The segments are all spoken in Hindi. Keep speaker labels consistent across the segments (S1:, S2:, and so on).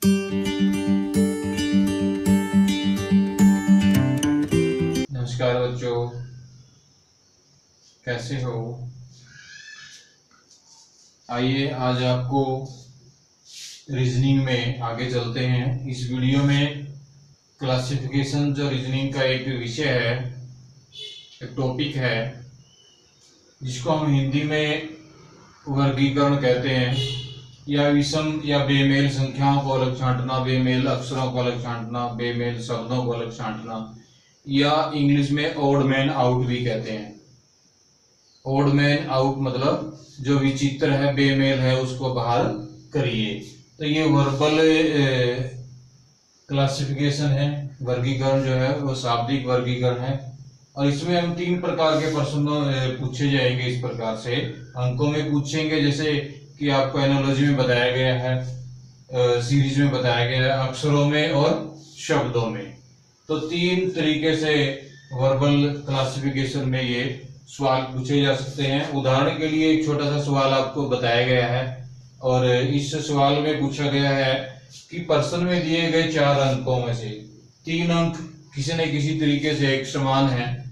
S1: नमस्कार बच्चों, कैसे हो? आइए आज आपको रीजनिंग में आगे चलते हैं। इस वीडियो में क्लासिफिकेशन जो रीजनिंग का एक विषय है, एक टॉपिक है, जिसको हम हिंदी में वर्गीकरण कहते हैं, या विषम या बेमेल संख्याओं को अलग छांटना, बेमेल अक्षरों को अलग छांटना, बेमेल शब्दों को अलग छांटना, या इंग्लिश में ऑड मैन आउट भी कहते हैं। ऑड मैन आउट मतलब जो विचित्र है, बेमेल है, उसको बाहर करिए। तो ये वर्बल क्लासिफिकेशन है, वर्गीकरण जो है वो शाब्दिक वर्गीकरण है। और इसमें हम 3 प्रकार के प्रश्न पूछे जाएंगे। इस प्रकार से अंकों में पूछेंगे, जैसे कि आपको एनालॉजी में बताया गया है, सीरीज में बताया गया है, अक्षरों में और शब्दों में। तो 3 तरीके से वर्बल क्लासिफिकेशन में ये सवाल पूछे जा सकते हैं। उदाहरण के लिए एक छोटा सा सवाल आपको बताया गया है, और इस सवाल में पूछा गया है कि प्रश्न में दिए गए 4 अंकों में से 3 अंक किसी न किसी तरीके से एक समान हैं,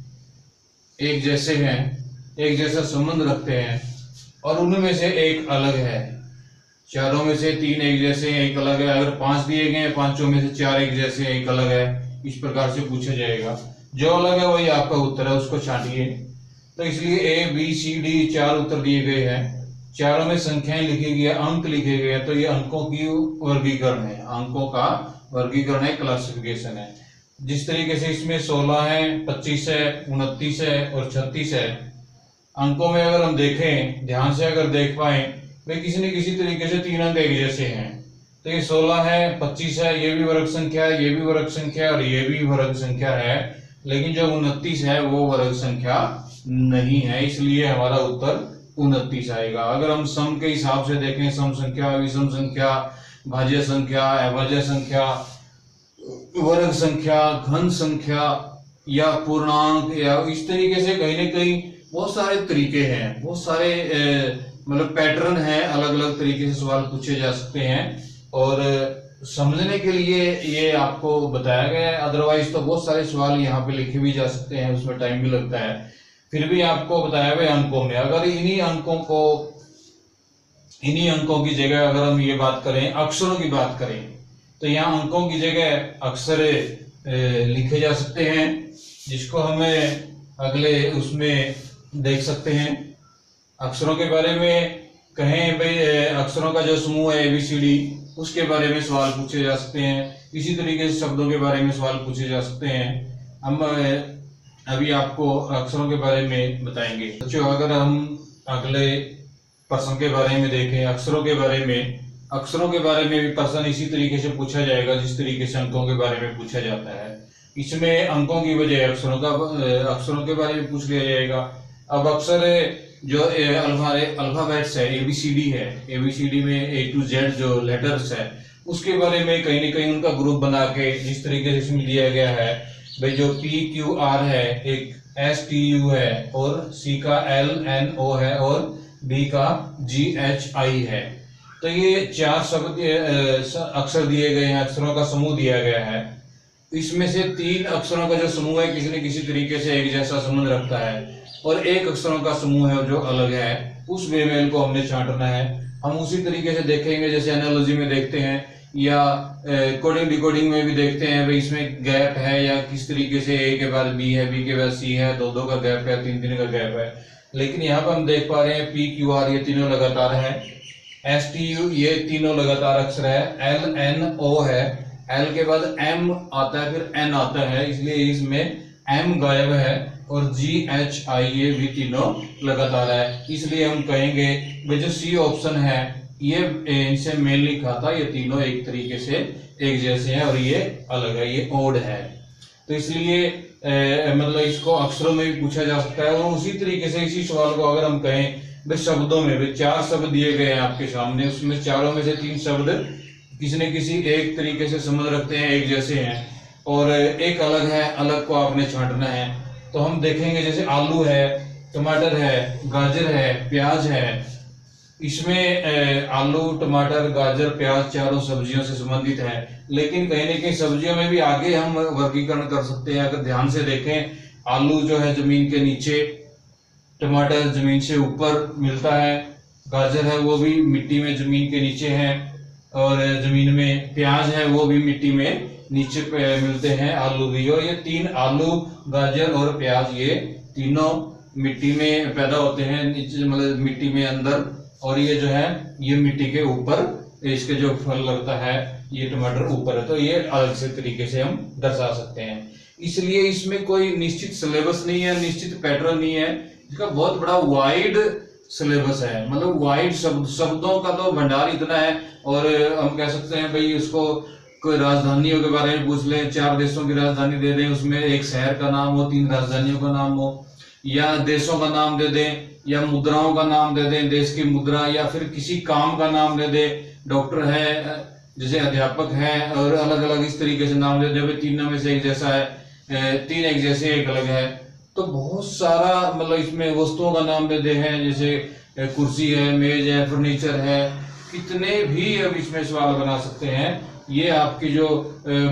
S1: एक जैसे हैं, एक जैसा संबंध रखते हैं, और उनमें से एक अलग है। चारों में से 3 एक जैसे हैं, एक अलग है। अगर 5 दिए गए हैं, 5 में से 4 एक जैसे हैं, एक अलग है। इस प्रकार से पूछा जाएगा। जो अलग है वही आपका उत्तर है, उसको छांटिए। तो इसलिए ए बी सी डी 4 उत्तर दिए गए हैं, चारों में संख्याएं लिखी गई है, अंक लिखे गए हैं। तो ये अंकों की वर्गीकरण है, अंकों का वर्गीकरण है, क्लासिफिकेशन है। जिस तरीके से इसमें 16 है, 25 है, 29 है और 36 है। अंकों में अगर हम देखें, ध्यान से अगर देख पाए, वे किसी न किसी तरीके से 3 अंक एक जैसे हैं। तो ये 16 है, 25 है, ये भी वर्ग संख्या है, ये भी वर्ग संख्या है और ये भी वर्ग संख्या है। लेकिन जो 29 है वो वर्ग संख्या नहीं है, इसलिए हमारा उत्तर 29 आएगा। अगर हम सम के हिसाब से देखें, सम संख्या, विषम संख्या, भाज्य संख्या, अभाज्य संख्या, वर्ग संख्या, घन संख्या या पूर्णांक, या इस तरीके से कहीं ना कहीं बहुत सारे तरीके हैं, बहुत सारे मतलब पैटर्न है, अलग अलग तरीके से सवाल पूछे जा सकते हैं। और समझने के लिए ये आपको बताया गया है। अदरवाइज तो बहुत सारे सवाल यहाँ पे लिखे भी जा सकते हैं, उसमें टाइम भी लगता है। फिर भी आपको बताया गया अंकों में, अगर इन्हीं अंकों की जगह अगर हम ये बात करें, अक्षरों की बात करें, तो यहाँ अंकों की जगह अक्षर लिखे जा सकते हैं, जिसको हमें अगले उसमें देख सकते हैं। अक्षरों के बारे में कहें भाई, अक्षरों का जो समूह है ABCD, उसके बारे में सवाल पूछे जा सकते हैं। इसी तरीके से शब्दों के बारे में सवाल पूछे जा सकते हैं। हम अभी आपको अक्षरों के बारे में बताएंगे। बच्चों, अगर हम अगले प्रश्न के बारे में देखें, अक्षरों के बारे में भी प्रश्न इसी तरीके से पूछा जाएगा, जिस तरीके से अंकों के बारे में पूछा जाता है। इसमें अंकों की बजाय अक्षरों के बारे में पूछ लिया जाएगा। अब अक्षर जो अल्फाबेट्स है, ABCD है, ABCD में A to Z जो लेटर्स है, उसके बारे में कहीं न कहीं उनका ग्रुप बना के, जिस तरीके से इसमें दिया गया है भाई, जो PQR है, एक STU है, और C का LNO है, और D का GHI है। तो ये 4 शब्द अक्षर दिए गए हैं, अक्षरों का समूह दिया गया है। इसमें से 3 अक्षरों का जो समूह है किसी न किसी तरीके से एक जैसा संबंध रखता है, और 1 अक्षरों का समूह है जो अलग है। उस बेमेल को हमने छांटना है। हम उसी तरीके से देखेंगे, जैसे एनालॉजी में देखते हैं, या कोडिंग डिकोडिंग में भी देखते हैं भाई, इसमें गैप है, या किस तरीके से A के बाद B है, B के बाद C है, 2-2 का गैप है, 3-3 का गैप है। लेकिन यहाँ पर हम देख पा रहे हैं PQR ये तीनों लगातार है, STU ये तीनों लगातार अक्षर है, LNO है, L के बाद M आता है, फिर N आता है, इसलिए इसमें M गायब है, और GHI ये भी तीनों लगातार है। इसलिए हम कहेंगे भाई जो C ऑप्शन है ये इनसे मेल नहीं खाता, ये तीनों एक तरीके से एक जैसे हैं और ये अलग है, ये ओड है। तो इसलिए मतलब इसको अक्षरों में भी पूछा जा सकता है। और उसी तरीके से इसी सवाल को अगर हम कहें भाई शब्दों में, भाई 4 शब्द दिए गए हैं आपके सामने, उसमें चारों में से 3 शब्द किसी न किसी एक तरीके से संबंध रखते हैं, एक जैसे हैं, और एक अलग है, अलग को आपने छांटना है। तो हम देखेंगे जैसे आलू है, टमाटर है, गाजर है, प्याज है, इसमें आलू, टमाटर, गाजर, प्याज चारों सब्जियों से संबंधित है। लेकिन कहीं ना कहीं सब्जियों में भी आगे हम वर्गीकरण कर सकते हैं। अगर ध्यान से देखें, आलू जो है जमीन के नीचे, टमाटर जमीन से ऊपर मिलता है, गाजर है वो भी मिट्टी में जमीन के नीचे है, और जमीन में प्याज है वो भी मिट्टी में नीचे पे मिलते हैं, आलू भी। और ये तीन, आलू, गाजर और प्याज, ये तीनों मिट्टी में पैदा होते हैं, नीचे मतलब मिट्टी में अंदर, और ये जो है ये मिट्टी के ऊपर इसके जो फल लगता है, ये टमाटर ऊपर है। तो ये अलग से तरीके से हम दर्शा सकते हैं। इसलिए इसमें कोई निश्चित सिलेबस नहीं है, निश्चित पैटर्न नहीं है। इसका बहुत बड़ा वाइड सिलेबस है, मतलब वाइड शब्दों का तो भंडार इतना है। और हम कह सकते हैं भाई उसको कोई राजधानियों के बारे में पूछ लें, 4 देशों की राजधानी दे दें, उसमें एक शहर का नाम हो, 3 राजधानियों का नाम हो, या देशों का नाम दे दें, या मुद्राओं का नाम दे दें, देश की मुद्रा, या फिर किसी काम का नाम दे दें। डॉक्टर है, जैसे अध्यापक है, और अलग अलग इस तरीके से नाम दे दें, तीनों में से एक जैसा है, 3 एक जैसे, एक अलग है। तो बहुत सारा मतलब इसमें वस्तुओं का नाम दे दे हैं, जैसे कुर्सी है, मेज है, फर्नीचर है, कितने भी अब इसमें सवाल बना सकते हैं। ये आपकी जो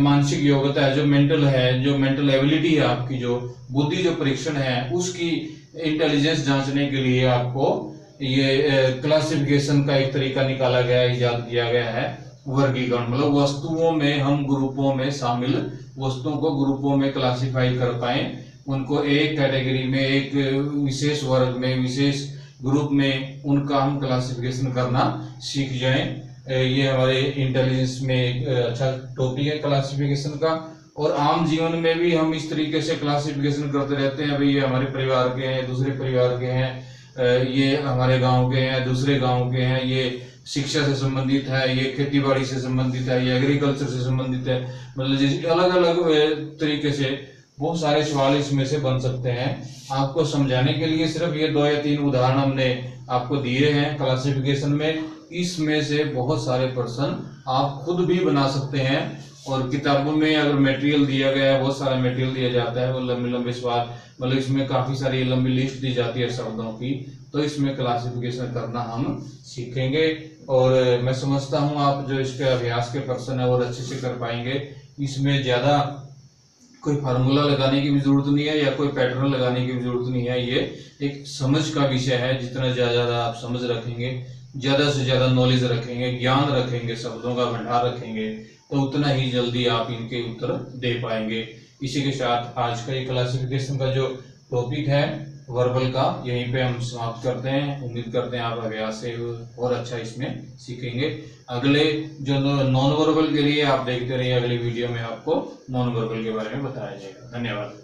S1: मानसिक योग्यता है, जो मेंटल है, जो मेंटल एबिलिटी है आपकी, जो बुद्धि जो परीक्षण है, उसकी इंटेलिजेंस जांचने के लिए आपको ये क्लासिफिकेशन का एक तरीका निकाला गया है, इजाद किया गया है, वर्गीकरण। मतलब वस्तुओं में हम ग्रुपों में शामिल, वस्तुओं को ग्रुपों में क्लासिफाई कर पाए, उनको एक कैटेगरी में, एक विशेष वर्ग में, विशेष ग्रुप में उनका हम क्लासिफिकेशन करना सीख जाएं। ये हमारे इंटेलिजेंस में एक अच्छा टॉपिक है क्लासिफिकेशन का। और आम जीवन में भी हम इस तरीके से क्लासिफिकेशन करते रहते हैं, भाई ये हमारे परिवार के हैं, दूसरे परिवार के हैं, ये हमारे गांव के हैं, दूसरे गांव के हैं, ये शिक्षा से संबंधित है, ये खेती बाड़ी से संबंधित है, ये एग्रीकल्चर से संबंधित है। मतलब जिस अलग अलग तरीके से बहुत सारे सवाल इसमें से बन सकते हैं। आपको समझाने के लिए सिर्फ ये 2 या 3 उदाहरण हमने आपको दिए हैं क्लासिफिकेशन में। इसमें से बहुत सारे प्रश्न आप खुद भी बना सकते हैं। और किताबों में अगर मटेरियल दिया गया है, बहुत सारा मटेरियल दिया जाता है, वो लंबे लंबे सवाल, मतलब इसमें काफी सारी लंबी लिस्ट दी जाती है शब्दों की, तो इसमें क्लासिफिकेशन करना हम सीखेंगे। और मैं समझता हूँ आप जो इसके अभ्यास के प्रश्न है वो अच्छे से कर पाएंगे। इसमें ज्यादा कोई फार्मूला लगाने की भी जरूरत नहीं है, या कोई पैटर्न लगाने की भी जरूरत नहीं है। ये एक समझ का विषय है। जितना ज्यादा आप समझ रखेंगे, ज्यादा से ज्यादा नॉलेज रखेंगे, ज्ञान रखेंगे, शब्दों का भंडार रखेंगे, तो उतना ही जल्दी आप इनके उत्तर दे पाएंगे। इसी के साथ आज का ये क्लासिफिकेशन का जो टॉपिक है वर्बल का, यहीं पे हम समाप्त करते हैं। उम्मीद करते हैं आप अभ्यास से और अच्छा इसमें सीखेंगे। अगले जो नॉन वर्बल के लिए आप देखते रहिए, अगली वीडियो में आपको नॉन वर्बल के बारे में बताया जाएगा। धन्यवाद।